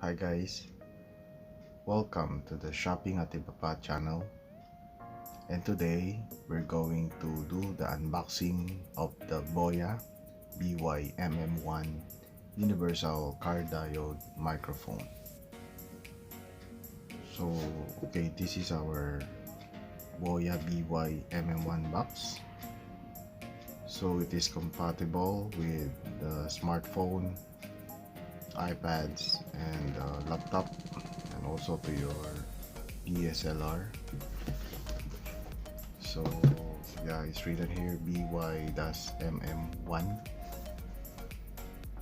Hi guys, welcome to the Shopping Atbp Channel, and today we're going to do the unboxing of the Boya BY-MM1 Universal Cardioid microphone. So okay, this is our Boya BY-MM1 box. So it is compatible with the smartphone, iPads and laptop, and also to your DSLR. So yeah, it's written here BY-MM1,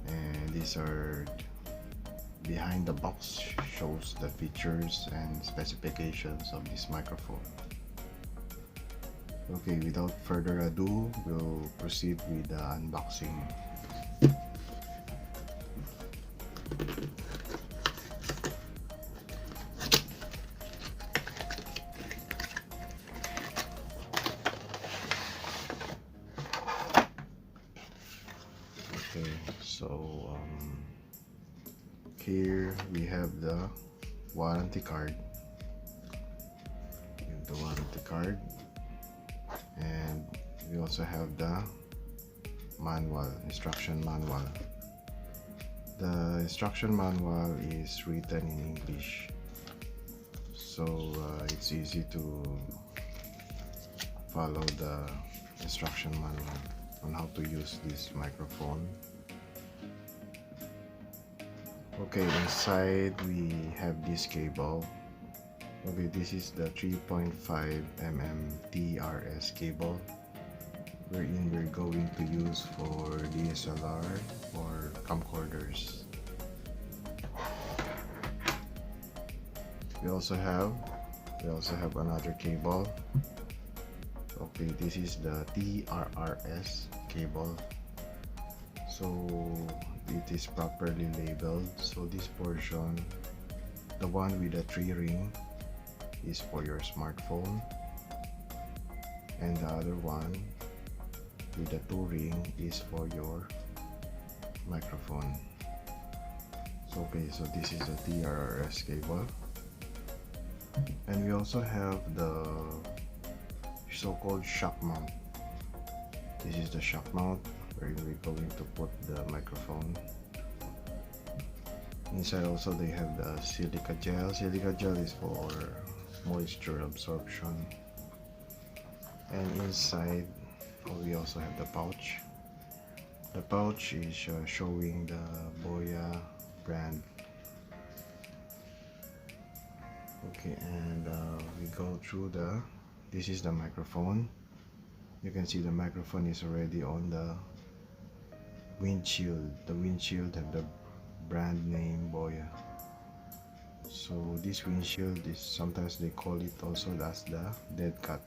and these are behind the box, shows the features and specifications of this microphone. Okay, without further ado, we'll proceed with the unboxing. Okay, so here we have the warranty card. The warranty card, and we also have the manual, instruction manual. The instruction manual is written in English, so it's easy to follow the instruction manual on how to use this microphone. Okay, inside we have this cable. Okay, this is the 3.5 mm TRS cable, wherein we're going to use for DSLR or camcorders. We also have another cable. Okay, this is the TRRS cable, so it is properly labeled. So this portion, the one with the 3 ring, is for your smartphone, and the other one with the 2 ring is for your microphone. So okay, so this is the TRRS cable, and we also have the so-called shock mount. This is the shock mount where we're going to put the microphone. Inside also they have the silica gel. Silica gel is for moisture absorption. And inside we also have the pouch. The pouch is showing the Boya brand. Okay, and we go through this is the microphone. You can see the microphone is already on the windshield. The windshield have the brand name Boya. So this windshield is, sometimes they call it also as the dead cut.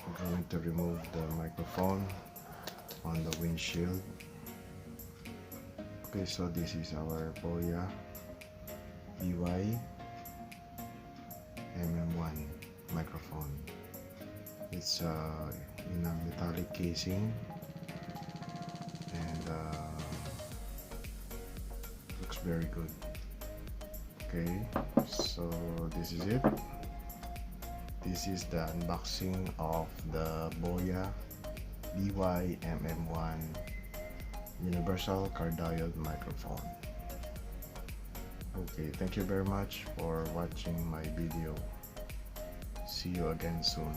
I'm going to remove the microphone on the windshield. Okay, so this is our Boya BY-MM1 microphone. It's in a metallic casing, and looks very good. Okay, so this is it. This is the unboxing of the Boya BY-MM1 Universal Cardioid microphone. Okay, thank you very much for watching my video. See you again soon.